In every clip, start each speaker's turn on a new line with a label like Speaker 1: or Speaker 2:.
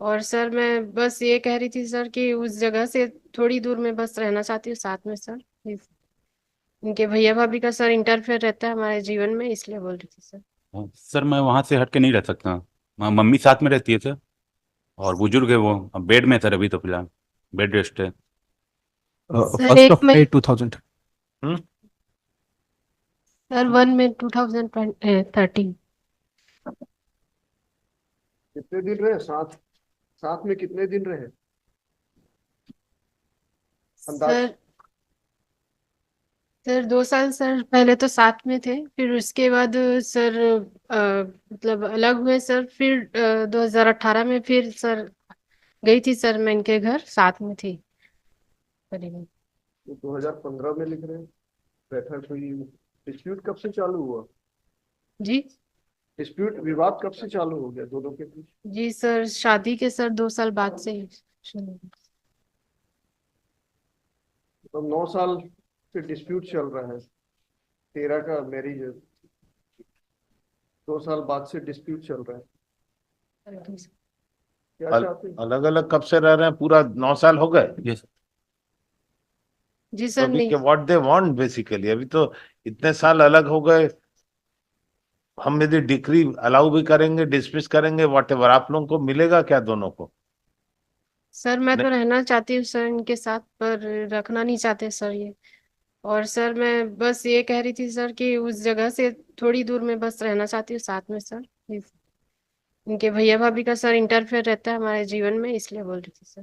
Speaker 1: और सर मैं बस ये कह रही थी सर कि उस जगह से थोड़ी दूर में बस रहना चाहती हूँ साथ में सर। इनके भैया भाभी का सर इंटरफेयर रहता है हमारे जीवन में, इसलिए बोल रही थी सर।
Speaker 2: हाँ, सर मैं वहाँ से हट के नहीं रह सकता। मम्मी साथ में रहती है सर। और बुजुर्ग है वो, अब बेड में है सर, अभी तो फिलहाल बेड रेस्ट है।
Speaker 1: सर
Speaker 3: फर्स्ट
Speaker 1: एक
Speaker 3: ऑफ
Speaker 1: में
Speaker 3: मई 2000।
Speaker 2: हम्म।
Speaker 1: सर 1 में 2013।
Speaker 4: कितने दिन रहे साथ? साथ में कितने दिन रहे? अंदाज।
Speaker 1: सर 2 साल सर पहले तो साथ में थे, फिर उसके बाद सर मतलब अलग हुए सर। फिर 2018 में फिर सर गई थी सर, मैं इनके घर साथ में थी करीबन।
Speaker 4: 2015 में लिख रहे हैं। बैठा कोई डिस्प्यूट कब से चालू हुआ?
Speaker 1: जी।
Speaker 4: डिस्प्यूट विवाद कब से चालू हो गया दोनों के बीच?
Speaker 1: जी सर शादी के सर 2 साल बाद से ही शुरू हुआ।
Speaker 4: तो 9 साल से डिस्प्यूट चल रहा है। 13 का मैरिज है। 2 साल बाद से डिस्प्यूट चल रहा है। क्या चाहते हैं?
Speaker 5: अलग अलग कब से रह रहे हैं? पूरा 9 साल हो गए?
Speaker 2: यस।
Speaker 1: जी
Speaker 5: तो
Speaker 1: सर
Speaker 5: अभी
Speaker 1: नहीं।
Speaker 5: के व्हाट दे वांट बेसिकली, अभी तो इतने साल अलग हो गए। हम यदि डिक्री अलाउ भी करेंगे, डिसमिस करेंगे, वॉट एवर, आप लोगों को मिलेगा क्या दोनों को?
Speaker 1: सर मैं
Speaker 5: नहीं,
Speaker 1: तो रहना चाहती हूँ सर इनके साथ, पर रखना नहीं चाहते सर ये। और सर मैं बस ये कह रही थी सर कि उस जगह से थोड़ी दूर में बस रहना चाहती हूँ साथ में सर। इनके भैया भाभी का सर इंटरफेयर रहता है हमारे जीवन में, इसलिए बोल रही थी सर।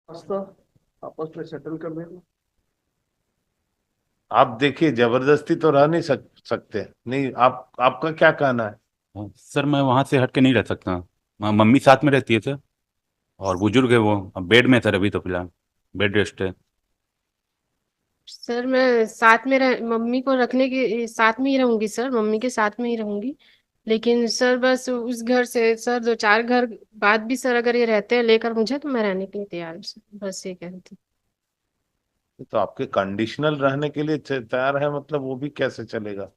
Speaker 4: रास्ता आपस में सेटल करने का।
Speaker 5: आप देखिए, जबरदस्ती तो रह नहीं सकते। नहीं, आप आपका क्या कहना है?
Speaker 2: हाँ, सर मैं वहाँ से हट के नहीं रह सकता। मम्मी साथ में रहती है सर। और बुजुर्ग है वो, अब बेड में है सर, अभी तो फिलहाल बेड रेस्ट है।
Speaker 1: सर मैं साथ में मम्मी को रखने के साथ में ही रहूंगी सर, मम्मी के साथ में ही रहूंगी। लेकिन सर बस उस घर से सर 2-4 घर बाद भी सर अगर ये रहते हैं लेकर मुझे, तो मैं रहने के लिए तैयार हूँ सर, बस ये कह रही थी।
Speaker 5: तो आपके कंडीशनल रहने के लिए तैयार है, मतलब वो भी कैसे चलेगा?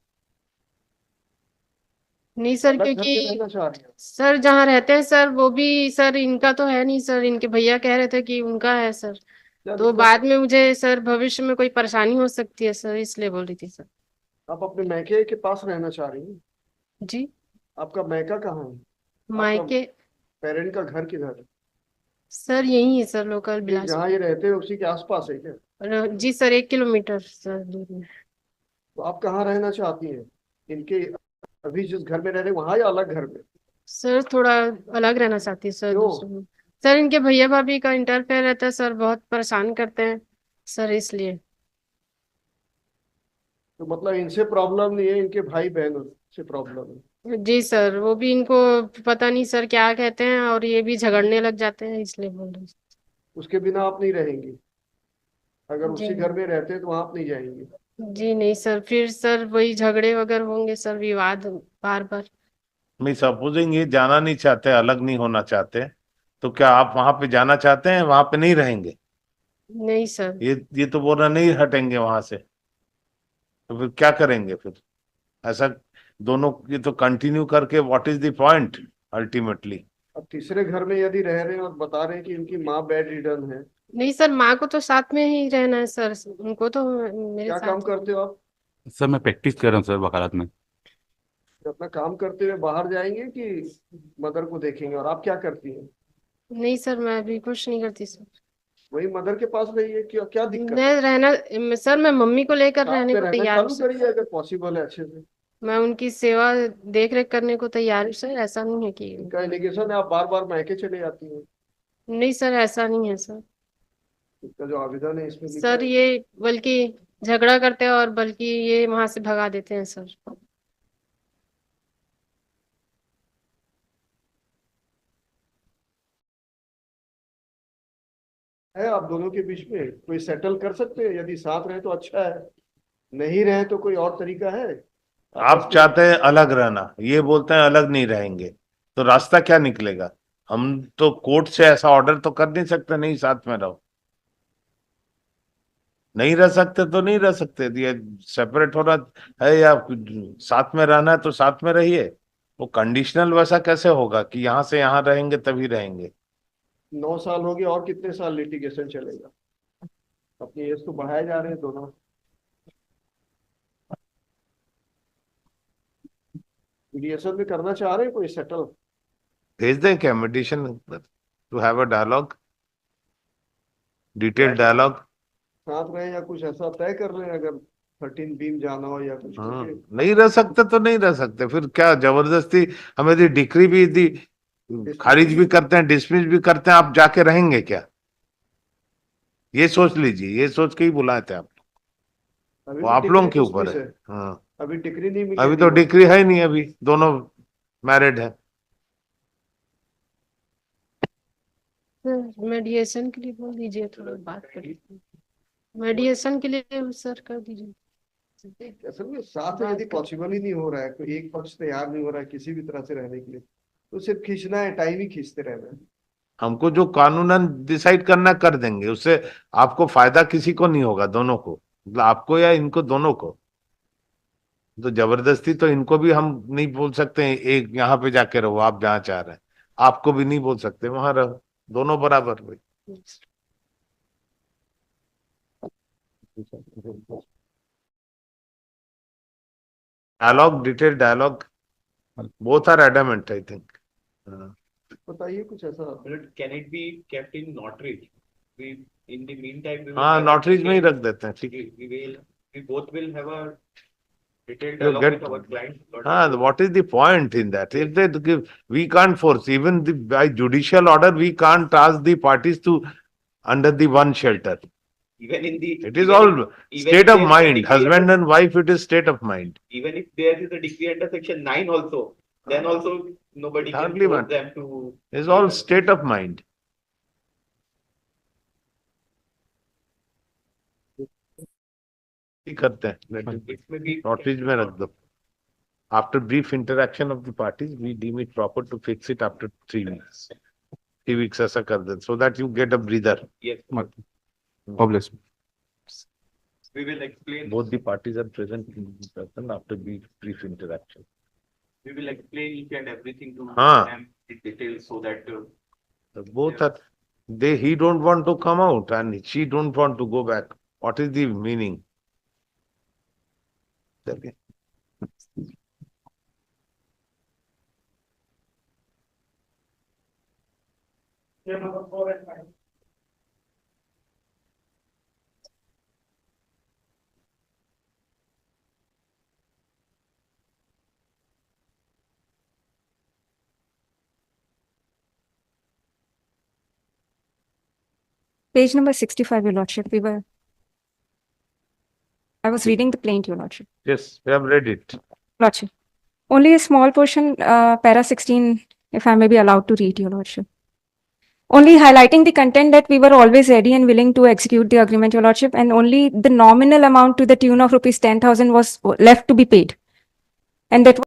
Speaker 1: नहीं सर,
Speaker 4: अलग घर में
Speaker 1: क्योंकि
Speaker 4: रहना चाह रही हैं?
Speaker 1: सर जहाँ रहते हैं सर वो भी सर इनका तो है नहीं सर, इनके भैया कह रहे थे कि उनका है सर।
Speaker 4: क्या
Speaker 1: तो
Speaker 4: मतलब?
Speaker 1: बाद में मुझे सर भविष्य में कोई परेशानी हो सकती है सर, इसलिए बोल रही थी सर।
Speaker 4: आप अपने मैके के पास रहना चाह रही हैं?
Speaker 1: जी।
Speaker 4: आपका मैका कहाँ है? आपका
Speaker 1: मायके
Speaker 4: पेरेंट का घर किधर है?
Speaker 1: सर यही है सर, लोकल
Speaker 4: ये जहाँ
Speaker 1: बिलासपुर।
Speaker 4: ये रहते हैं उसी के आसपास है क्या?
Speaker 1: जी सर 1 किलोमीटर सर दूर में।
Speaker 4: तो आप कहाँ रहना चाहती हैं? इनके अभी जिस घर में रह रहे हैं वहां या अलग घर में?
Speaker 1: सर थोड़ा अलग रहना चाहती है सर,
Speaker 4: क्यों?
Speaker 1: दूसरे में। सर इनके भैया भाभी का इंटरफेयर रहता है सर, बहुत परेशान करते हैं सर, इसलिए।
Speaker 4: तो मतलब इनसे प्रॉब्लम नहीं है, इनके भाई बहनों से प्रॉब्लम है?
Speaker 1: जी सर वो भी इनको पता नहीं सर क्या कहते हैं, और ये भी झगड़ने लग जाते हैं, इसलिए बोल रहे
Speaker 4: उसके बिना आप नहीं रहेंगी? अगर
Speaker 1: हैं। जी
Speaker 4: उसी घर में रहते हैं तो वहां आप नहीं जाएंगे?
Speaker 1: जी नहीं सर, फिर सर वही झगड़े वगैरह होंगे सर, विवाद बार बार।
Speaker 5: मैं सपोजिंग ये जाना नहीं चाहते, अलग नहीं होना चाहते, तो क्या आप वहां पे जाना चाहते हैं, वहां पे नहीं रहेंगे?
Speaker 1: नहीं सर।
Speaker 5: ये तो बोल रहा नहीं हटेंगे वहां से, तो फिर क्या करेंगे फिर? ऐसा दोनों ये तो कंटिन्यू करके what is the point ultimately?
Speaker 4: अब तीसरे घर में यदि रह रहे हैं और बता रहे हैं कि इनकी माँ बेड रिडन है।
Speaker 1: नहीं सर, माँ को तो साथ में ही रहना है सर, उनको तो मेरे
Speaker 4: क्या काम
Speaker 1: साथ ही।
Speaker 4: करते हो आप?
Speaker 2: सर मैं प्रैक्टिस कर रहा हूँ सर वकालत में।
Speaker 4: अपना काम करते हुए बाहर जाएंगे कि मदर को देखेंगे? और आप क्या करती हैं?
Speaker 1: नहीं सर मैं अभी कुछ नहीं करती सर।
Speaker 4: वही मदर के पास रहिए, क्या क्या दिक्कत
Speaker 1: मैं
Speaker 4: है?
Speaker 1: सर मैं मम्मी को लेकर
Speaker 4: साथ
Speaker 1: रहने
Speaker 4: में
Speaker 1: को
Speaker 4: रहना
Speaker 1: तैयार हूँ
Speaker 4: चालू
Speaker 1: सर।
Speaker 4: करिए अगर पॉसिबल है अच्छे से।
Speaker 1: मैं उनकी सेवा देख रेख करने को तैयार हूँ सर, ऐसा नहीं है कि।
Speaker 4: इनका एलिगेशन है आप बार बार मायके चले जाती हैं।
Speaker 1: नहीं सर ऐसा नहीं है सर।
Speaker 4: इसका जो आवेदन है इसमें लिखा
Speaker 1: सर
Speaker 4: है।
Speaker 1: ये बल्कि झगड़ा करते हैं, और बल्कि ये वहां से भगा देते हैं सर।
Speaker 4: आप दोनों के बीच में कोई सेटल कर सकते हैं? यदि साथ रहे तो अच्छा है, नहीं रहे तो कोई और तरीका है आपस
Speaker 5: आप
Speaker 4: में?
Speaker 5: चाहते हैं अलग रहना, ये बोलते हैं अलग नहीं रहेंगे, तो रास्ता क्या निकलेगा? हम तो कोर्ट से ऐसा ऑर्डर तो कर नहीं सकते नहीं साथ में रहो। नहीं रह सकते तो नहीं रह सकते, ये सेपरेट होना है, या साथ में रहना है तो साथ में रहिए। वो कंडीशनल वैसा कैसे होगा कि यहाँ से यहाँ रहेंगे तभी रहेंगे?
Speaker 4: 9 साल हो गए, और कितने साल लिटिगेशन चलेगा? अपनी एज तो बढ़ाए जा रहे हैं दोनों। मीडिएशन में करना चाह रहे हैं कोई सेटल?
Speaker 5: भेज दें क्या meditation to have a dialogue, detailed dialogue?
Speaker 4: साथ रहे या कुछ ऐसा तय कर रहे हैं, अगर 13 बीम जाना हो या कुछ?
Speaker 5: नहीं रह सकते तो नहीं रह सकते, फिर क्या जबरदस्ती हमें दी डिक्री भी दी, खारिज भी करते हैं, डिसमिस भी करते हैं, आप जाके रहेंगे क्या? ये सोच लीजिए, ये सोच के ही बुलाए थे आप।
Speaker 4: अभी
Speaker 5: वो
Speaker 4: भी
Speaker 5: आप
Speaker 4: डिग्री
Speaker 5: लोगों के ऊपर
Speaker 4: डिसमिस
Speaker 5: है। हाँ,
Speaker 4: अभी डिग्री नहीं मिली
Speaker 5: अभी तो डिग्री है ही नहीं, अभी दोनों मैरिड है।
Speaker 1: सर मेडिएशन के लिए बोल दीजिए, थोड़ा बात कर लीजिए। मेडिएशन के लिए सर कर दीजिए।
Speaker 4: असल में साथ में यदि पॉसिबल ही नहीं हो रहा है, कोई एक पक्ष तैयार नहीं हो रहा है किसी भी तरह से रहने के लिए, तो सिर्फ खींचना है, टाइम ही खींचते रहना है।
Speaker 5: हमको जो कानूनन डिसाइड करना कर देंगे, उससे आपको फायदा किसी को नहीं होगा, दोनों को, मतलब आपको या इनको, दोनों को। तो जबरदस्ती तो इनको भी हम नहीं बोल सकते हैं एक यहाँ पे जाके रहो, आप जहाँ चाह रहे हैं, आपको भी नहीं बोल सकते वहां रहो, दोनों बराबर हुए। Dialogue, detail dialogue, both are adamant I think.
Speaker 4: बताइए कुछ ऐसा।
Speaker 3: But can it be kept in notary? We, in the meantime, we will
Speaker 5: हाँ,
Speaker 3: have
Speaker 5: नोटरीज में ही
Speaker 3: a-
Speaker 5: रख देते हैं, ठीक है।
Speaker 3: we both will have a detailed
Speaker 5: You
Speaker 3: dialogue
Speaker 5: get-
Speaker 3: with our client.
Speaker 5: Ah, what is the point in that? If they give, we can't force, even by judicial order, we can't ask the parties to under the one shelter.
Speaker 3: Even in the.
Speaker 5: It is
Speaker 3: even
Speaker 5: all
Speaker 3: if-
Speaker 5: state of
Speaker 3: even if there is a
Speaker 5: mind.
Speaker 3: decree
Speaker 5: Husband
Speaker 3: under-
Speaker 5: and wife, it is state of mind.
Speaker 3: Even if there is a decree under section 9 also, then also nobody can
Speaker 5: Hardly
Speaker 3: force
Speaker 5: one.
Speaker 3: them to.
Speaker 5: It is all state of mind. ही करते हैं,
Speaker 3: इसमें भी
Speaker 5: notice में रख दो। After brief interaction of the parties, we deem it proper to fix it after 3 weeks. 3 weeks ऐसा कर दे, so that you get a breather.
Speaker 3: Yes,
Speaker 2: Obvious.
Speaker 3: we will explain.
Speaker 5: Both the parties are present in person after brief interaction.
Speaker 3: We will explain each and everything to
Speaker 5: हाँ.
Speaker 3: them in detail so that
Speaker 5: Both are, he don't want to come out and she don't want to go back. What is the meaning? Okay.
Speaker 6: Page number 65, Your Lordship. I was reading the plaint, Your Lordship.
Speaker 5: Yes, we have read it.
Speaker 6: Lordship. Only a small portion, para 16, if I may be allowed to read, Your Lordship. Only highlighting the content that we were always ready and willing to execute the agreement, Your Lordship, and only the nominal amount to the tune of rupees 10,000 was left to be paid. And that